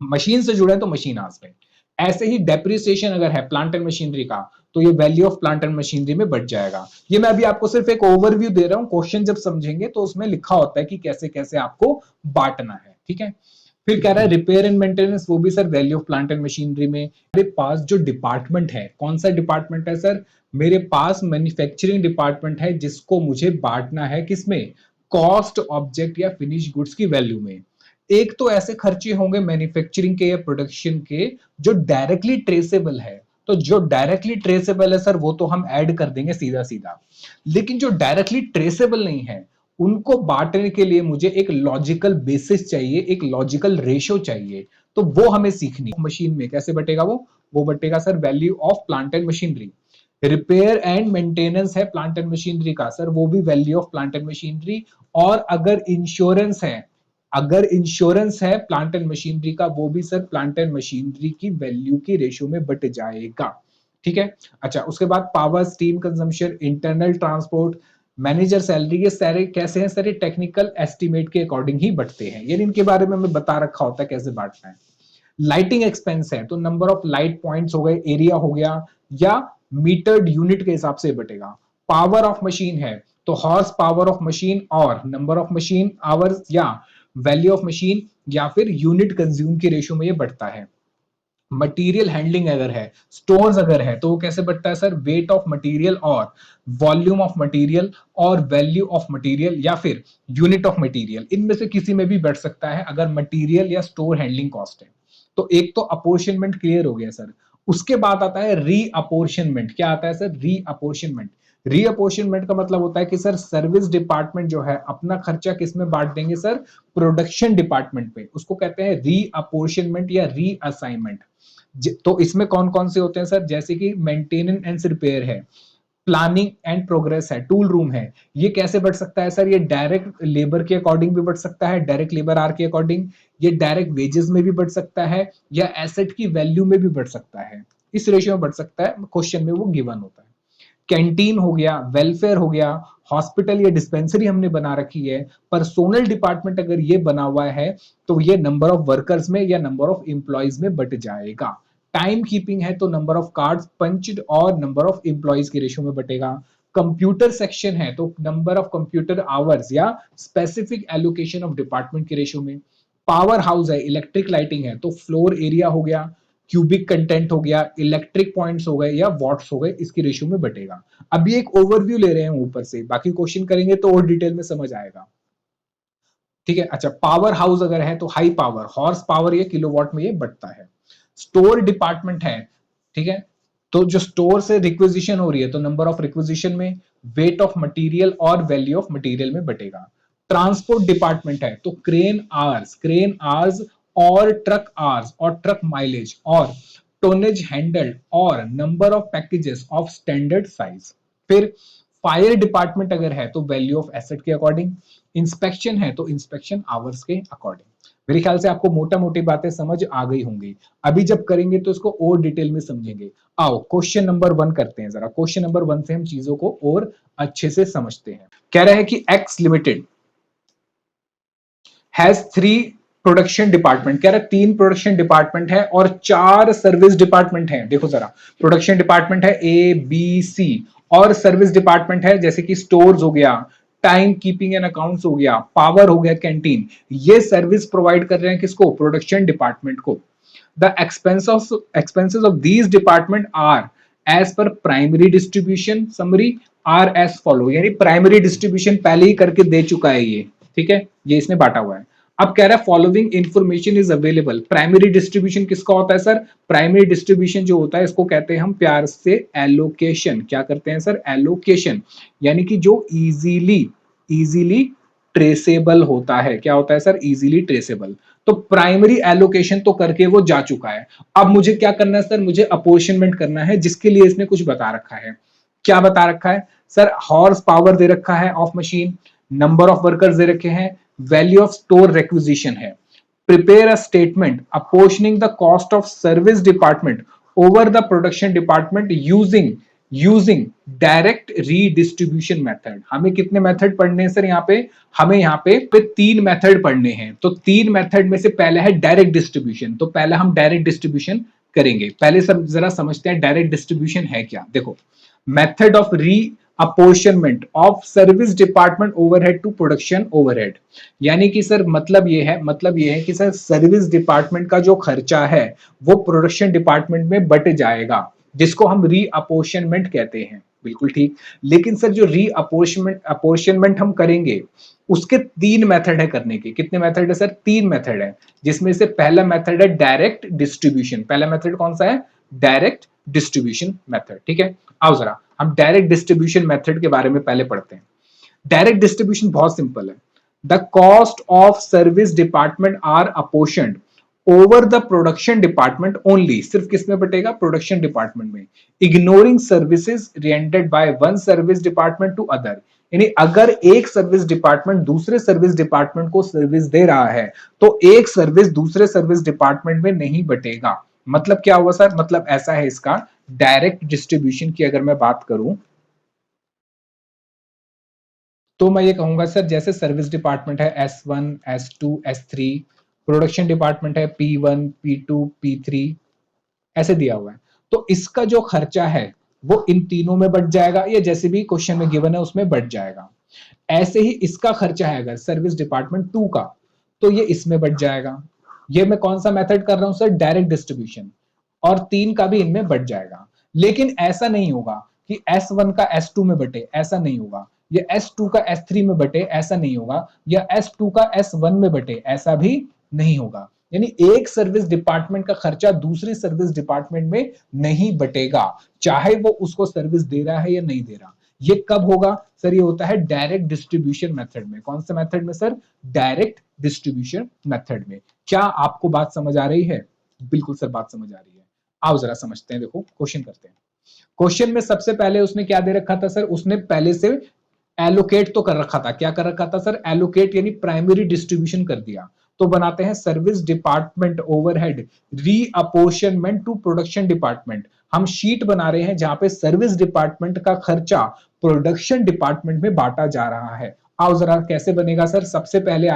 मशीन से जुड़े हैं तो मशीन आवर्स में। ऐसे ही डेप्रिसिएशन अगर है प्लांट एंड मशीनरी का, तो ये value of plant and machinery में बढ़ जाएगा। ये मैं अभी आपको सिर्फ एक ओवरव्यू दे रहा हूं, क्वेश्चन जब समझेंगे तो उसमें लिखा होता है कि कैसे कैसे आपको बांटना है, ठीक है। फिर कह रहा है रिपेयर एंड मेंटेनेंस, वो भी sir value of plant and machinery में। मेरे पास जो डिपार्टमेंट है, कौन सा डिपार्टमेंट है सर, मेरे पास मैन्युफैक्चरिंग डिपार्टमेंट है, जिसको मुझे बांटना है किसमें, कॉस्ट ऑब्जेक्ट या फिनिश गुड्स की वैल्यू में। एक तो ऐसे खर्चे होंगे मैन्युफैक्चरिंग के या प्रोडक्शन के जो डायरेक्टली ट्रेसेबल है, तो जो डायरेक्टली ट्रेसेबल है सर वो तो हम ऐड कर देंगे सीधा सीधा। लेकिन जो डायरेक्टली ट्रेसेबल नहीं है, उनको बांटने के लिए मुझे एक लॉजिकल बेसिस चाहिए, एक लॉजिकल रेशो चाहिए। तो वो हमें सीखनी है। मशीन में कैसे बटेगा वो बटेगा sir value of plant and machinery. Repair and maintenance है प्लांट एंड मशीनरी का, सर वो भी value of plant and machinery. और अगर इंश्योरेंस है प्लांट एंड मशीनरी का, वो भी सर प्लांट एंड मशीनरी की वैल्यू की रेशो में बट जाएगा, ठीक है। अच्छा, उसके बाद power, steam consumption, internal transport, manager salary, ये सारे कैसे हैं सर, ये टेक्निकल एस्टिमेट के अकॉर्डिंग ही बढ़ते हैं, यानी इनके बारे में हमें बता रखा होता है कैसे बांटना है। लाइटिंग एक्सपेंस है तो नंबर ऑफ लाइट पॉइंट्स हो गए, एरिया हो गया, या मीटर्ड यूनिट के हिसाब से बटेगा। पावर ऑफ मशीन है तो हॉर्स पावर ऑफ मशीन और नंबर ऑफ मशीन आवर्स या वैल्यू ऑफ मशीन या फिर यूनिट कंज्यूम की रेशो में ये बढ़ता है। मटेरियल हैंडलिंग अगर है, स्टोर्स अगर है, तो वो कैसे बढ़ता है सर, वेट ऑफ मटेरियल और वॉल्यूम ऑफ मटेरियल और वैल्यू ऑफ मटेरियल या फिर यूनिट ऑफ मटेरियल, इनमें से किसी में भी बढ़ सकता है अगर मटेरियल या स्टोर हैंडलिंग कॉस्ट है। तो एक तो अपोर्शनमेंट क्लियर हो गया सर। उसके बाद आता है रीअपोर्शनमेंट। क्या आता है सर, रीअपोर्शनमेंट। रीअपोर्शनमेंट का मतलब होता है कि सर सर्विस डिपार्टमेंट जो है अपना खर्चा किस में बांट देंगे सर, प्रोडक्शन डिपार्टमेंट पे। उसको कहते हैं रीअपोर्शनमेंट या रीअसाइनमेंट। तो इसमें कौन कौन से होते हैं सर, जैसे कि मेंटेनेंस एंड रिपेयर है, प्लानिंग एंड प्रोग्रेस है, टूल रूम है। ये कैसे बढ़ सकता है सर, ये डायरेक्ट लेबर के अकॉर्डिंग भी बढ़ सकता है, डायरेक्ट लेबर आर के अकॉर्डिंग, ये डायरेक्ट वेजेस में भी बढ़ सकता है, या एसेट की वैल्यू में भी बढ़ सकता है। इस रेशियो में बढ़ सकता है, क्वेश्चन में वो गिवन होता है। कैंटीन हो गया, वेलफेयर हो गया, हॉस्पिटल या डिस्पेंसरी हमने बना रखी है, पर्सोनल डिपार्टमेंट अगर ये बना हुआ है तो ये नंबर ऑफ वर्कर्स में या नंबर ऑफ एम्प्लॉयज में बट जाएगा। टाइम कीपिंग है तो नंबर ऑफ कार्ड्स पंच्ड और नंबर ऑफ एम्प्लॉयज के रेशियो में बटेगा। कंप्यूटर सेक्शन है तो नंबर ऑफ कंप्यूटर आवर्स या स्पेसिफिक एलोकेशन ऑफ डिपार्टमेंट के रेशियो में। पावर हाउस है, इलेक्ट्रिक लाइटिंग है तो फ्लोर एरिया हो गया, क्यूबिक कंटेंट हो गया, इलेक्ट्रिक पॉइंट्स हो गए या वॉट्स हो गए, इसकी रेशियो में बटेगा। अभी एक ओवरव्यू ले रहे हैं ऊपर से, बाकी क्वेश्चन करेंगे तो और डिटेल में समझ आएगा। ठीक है, अच्छा पावर हाउस अगर है तो हाई पावर, हॉर्स पावर या किलोवाट में ये बटता है। स्टोर डिपार्टमेंट है, ठीक है, तो जो स्टोर से रिक्विजिशन हो रही है तो नंबर ऑफ रिक्विजिशन में, वेट ऑफ मटेरियल और वैल्यू ऑफ मटेरियल में बटेगा। ट्रांसपोर्ट डिपार्टमेंट है तो क्रेन आवर्स और ट्रक आवर्स और ट्रक माइलेज और टोनेज हैंडल्ड और number of packages of standard size. फिर फायर डिपार्टमेंट अगर है तो वैल्यू ऑफ एसेट के अकॉर्डिंग। इंस्पेक्शन है तो इंस्पेक्शन आवर्स के अकॉर्डिंग। मेरे ख्याल से आपको मोटा मोटी बातें समझ आ गई होंगी। अभी जब करेंगे तो इसको और डिटेल में समझेंगे। आओ क्वेश्चन नंबर 1 करते हैं जरा। क्वेश्चन नंबर 1 से हम चीजों को और अच्छे से समझते हैं। कह रहा है कि x limited has 3 production department. कह रहा है 3 प्रोडक्शन डिपार्टमेंट है और 4 सर्विस डिपार्टमेंट है। देखो जरा, प्रोडक्शन डिपार्टमेंट है ए बी सी और सर्विस डिपार्टमेंट है जैसे कि स्टोर्स हो गया, टाइम कीपिंग एंड अकाउंट्स हो गया, पावर हो गया, कैंटीन। ये सर्विस प्रोवाइड कर रहे हैं किसको? प्रोडक्शन डिपार्टमेंट को। The expenses of these department are as per primary distribution summary are as follow। यानी प्राइमरी डिस्ट्रीब्यूशन पहले ही करके दे चुका है ये, ठीक है, ये इसने बांटा हुआ है। अब कह रहा है following information is available. Primary distribution किसका होता है सर? प्राइमरी डिस्ट्रीब्यूशन जो होता है इसको कहते हैं हम प्यार से एलोकेशन। क्या करते हैं सर? एलोकेशन। यानी कि जो इजीली ट्रेसेबल होता है। क्या होता है सर? Easily traceable. तो प्राइमरी एलोकेशन तो करके वो जा चुका है। अब मुझे क्या करना है सर? मुझे अपॉर्शनमेंट करना है, जिसके लिए इसने कुछ बता रखा है। क्या बता रखा है सर? हॉर्स पावर दे रखा है of machine, number of workers दे रखे हैं, वैल्यू ऑफ स्टोर रिक्विजिशन है। Prepare a statement apportioning the cost of service department over the production department using direct redistribution method. हमें कितने मेथड पढ़ने हैं सर? हमें यहाँ पे 3 मेथड पढ़ने हैं। तो 3 मेथड में से पहला है डायरेक्ट डिस्ट्रीब्यूशन। तो पहला हम डायरेक्ट डिस्ट्रीब्यूशन करेंगे। पहले सब जरा समझते हैं डायरेक्ट डिस्ट्रीब्यूशन है क्या। देखो, method of reapportionment of service department overhead to production overhead. यानी कि सर मतलब ये है कि सर सर्विस डिपार्टमेंट का जो खर्चा है वो प्रोडक्शन डिपार्टमेंट में बट जाएगा, जिसको हम री अपॉर्शनमेंट कहते हैं। बिल्कुल ठीक। लेकिन सर जो री अपॉर्शनमेंट हम करेंगे उसके 3 मेथड है करने के। कितने मेथड है सर? 3 मेथड है, जिसमें से पहला मेथड है डायरेक्ट डिस्ट्रीब्यूशन। पहला मेथड कौन सा है? Direct distribution method. ठीक है, आओ जरा हम डायरेक्ट डिस्ट्रीब्यूशन मेथड के बारे में पहले पढ़ते हैं। डायरेक्ट डिस्ट्रीब्यूशन बहुत सिंपल है। The cost of service department are apportioned over the production department only. सिर्फ किस में बटेगा? प्रोडक्शन डिपार्टमेंट में। Ignoring services rendered by one service department to other. यानी अगर एक सर्विस डिपार्टमेंट दूसरे सर्विस डिपार्टमेंट को सर्विस दे रहा है तो एक सर्विस दूसरे सर्विस डिपार्टमेंट में नहीं बटेगा। मतलब क्या हुआ सर? मतलब ऐसा है इसका डायरेक्ट डिस्ट्रीब्यूशन की अगर मैं बात करूं तो मैं ये कहूंगा सर, जैसे सर्विस डिपार्टमेंट है S1 S2 S3, production department है P1 P2 P3, ऐसे दिया हुआ है। तो इसका जो खर्चा है वो इन तीनों में बढ़ जाएगा, या जैसे भी क्वेश्चन में गिवन है उसमें बढ़ जाएगा। ऐसे ही इसका खर्चा है अगर सर्विस डिपार्टमेंट 2 का, तो ये इसमें बढ़ जाएगा। ये मैं कौन सा मेथड कर रहा हूं सर? Direct distribution. और 3 का भी इनमें बढ़ जाएगा। लेकिन ऐसा नहीं होगा कि S1 का S2 में बटे, ऐसा नहीं होगा। या S2 का S3 में बटे, ऐसा नहीं होगा। या S2 का S1 में बटे, ऐसा भी नहीं होगा। यानी एक सर्विस डिपार्टमेंट का खर्चा दूसरी सर्विस डिपार्टमेंट में नहीं बटेगा, चाहे वो उसको सर्विस दे रहा है या नहीं दे रहा। ये कब होगा सर? ये होता है डायरेक्ट डिस्ट्रीब्यूशन मेथड में। कौन से मेथड में सर? डायरेक्ट डिस्ट्रीब्यूशन मेथड में। क्या आपको बात समझ आ रही है? बिल्कुल सर बात समझ आ रही है। आओ जरा समझते हैं। देखो क्वेश्चन करते हैं। क्वेश्चन में सबसे पहले उसने क्या दे रखा था सर? उसने पहले से एलोकेट तो कर रखा था। क्या कर रखा था सर? एलोकेट, यानी प्राइमरी डिस्ट्रीब्यूशन कर दिया। तो बनाते हैं सर्विस डिपार्टमेंट ओवरहेड री अपॉर्शनमेंट टू प्रोडक्शन डिपार्टमेंट। हम शीट बना रहे हैं जहां पे सर्विस डिपार्टमेंट का खर्चा प्रोडक्शन डिपार्टमेंट में बांटा जा रहा है। आओ जरा कैसे बनेगा सर। सबसे पहले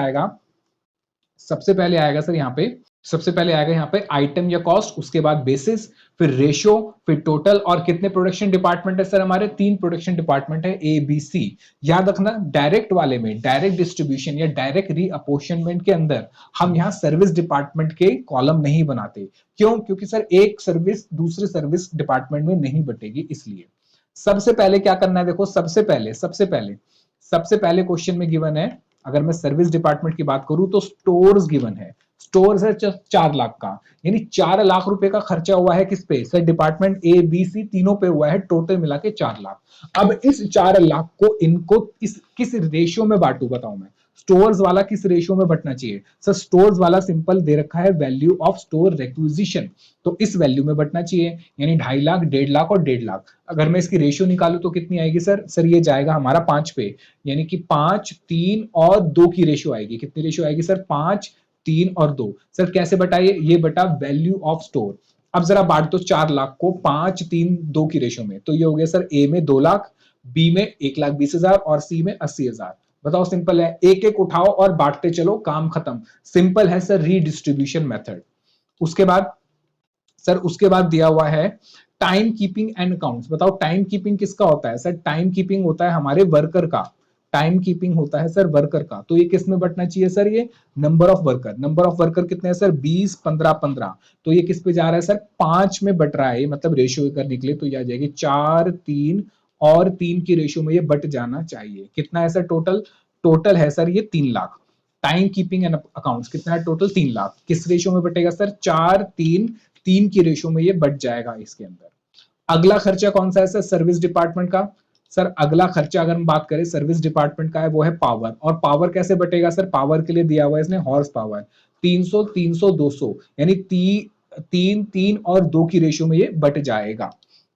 आएगा सर यहाँ पे, सबसे पहले आएगा यहाँ पे आइटम या कॉस्ट, उसके बाद बेसिस, फिर रेशियो, फिर टोटल। और कितने प्रोडक्शन डिपार्टमेंट है सर हमारे? 3 प्रोडक्शन डिपार्टमेंट है, ए बी सी। याद रखना डायरेक्ट वाले में, डायरेक्ट डिस्ट्रीब्यूशन या डायरेक्ट रीअपोर्शनमेंट के अंदर हम यहाँ सर्विस डिपार्टमेंट के कॉलम नहीं बनाते। क्यों? क्योंकि सर एक सर्विस दूसरे सर्विस डिपार्टमेंट में नहीं बटेगी, इसलिए। सबसे पहले क्या करना है, देखो सबसे पहले क्वेश्चन में गिवन है, अगर मैं सर्विस डिपार्टमेंट की बात करूं तो स्टोर्स गिवन है। स्टोर्स है 4 लाख का, यानी 4 लाख रुपए का खर्चा हुआ है किस पे sir? Department A B C तीनों पे हुआ है, टोटल मिला के 4 लाख। अब इस 4 लाख को इनको किस रेशियो में बांटू बताऊं मैं? स्टोर्स वाला किस रेशियो में बटना चाहिए सर? स्टोर्स वाला सिंपल दे रखा है वैल्यू ऑफ स्टोर रिक्विजिशन, तो इस वैल्यू में बटना चाहिए, यानी 2.5 लाख, 1.5 लाख और 1.5 लाख। अगर मैं इसकी रेशियो निकालू तो कितनी आएगी सर? सर ये जाएगा हमारा 5 पे, यानी कि 5, 3 और 2 की रेशियो आएगी। कितनी रेशियो आएगी सर? 5, 3 और 2। सर कैसे बटाइए? ये बटा वैल्यू ऑफ स्टोर। अब जरा बांट दो 4 लाख को 5, 3, 2 की रेशियो में, तो ये हो गया सर ए में 2 लाख, बी में 1,20,000 और सी में 80,000। बताओ, सिंपल है, एक एक उठाओ और बांटते चलो, काम खत्म। सिंपल है सर रीडिस्ट्रीब्यूशन मेथड। उसके बाद सर, उसके बाद दिया हुआ है टाइम कीपिंग एंड अकाउंट्स। बताओ टाइम कीपिंग किसका होता है सर? टाइम कीपिंग होता है हमारे वर्कर का, टाइम कीपिंग होता है सर वर्कर का। तो ये किस में बटना चाहिए सर? ये number of worker. Number of worker कितने हैं सर? 20, 15, 15। तो ये किस पे जा रहा है सर? 5 में बट रहा है, मतलब रेशियो करने के लिए तो ये आ जाएगी 4, 3 और 3 की रेशियो में ये बट जाना चाहिए। कितना है सर टोटल? टोटल है सर ये 3 lakh. Time keeping and accounts कितना है टोटल? 3 लाख। किस रेशियो में बटेगा सर? 4, 3, 3 की रेशियो में ये बट जाएगा इसके अंदर। अगला खर्चा कौन सा है सर? सर्विस डिपार्टमेंट का। सर अगला खर्चा अगर हम बात करें सर्विस डिपार्टमेंट का है, वो है पावर। और पावर कैसे बटेगा सर? पावर के लिए दिया हुआ है इसने हॉर्स पावर, 300, 300, 200, यानी 3, 3 और 2 की रेशियो में ये बट जाएगा।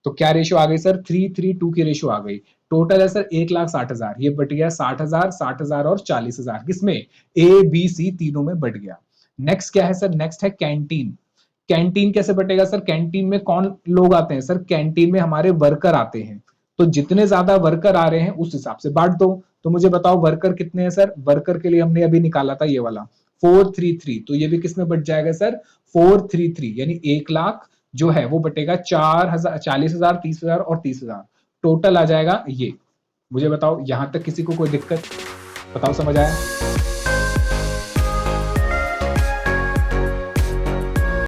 तो क्या रेशियो आ गई सर? 3, 3, 2 की रेशियो आ गई। टोटल है सर 1,60,000, ये बट गया 60,000, 60,000 और 40,000। किसमें? ए बी सी तीनों में बट गया। नेक्स्ट क्या है सर? नेक्स्ट है कैंटीन। कैंटीन कैसे बटेगा सर? कैंटीन में कौन लोग आते हैं सर? कैंटीन में हमारे वर्कर आते हैं, तो जितने ज्यादा वर्कर आ रहे हैं उस हिसाब से बांट दो। तो मुझे बताओ वर्कर कितने हैं सर? वर्कर के लिए हमने अभी निकाला था ये वाला 433, तो ये भी किसमें बट जाएगा सर? 433, यानी 1 लाख जो है वो बटेगा 4,000, 40,000, 30,000 और 30,000। टोटल आ जाएगा ये। मुझे बताओ यहां तक किसी को कोई दिक्कत? बताओ, समझ आया?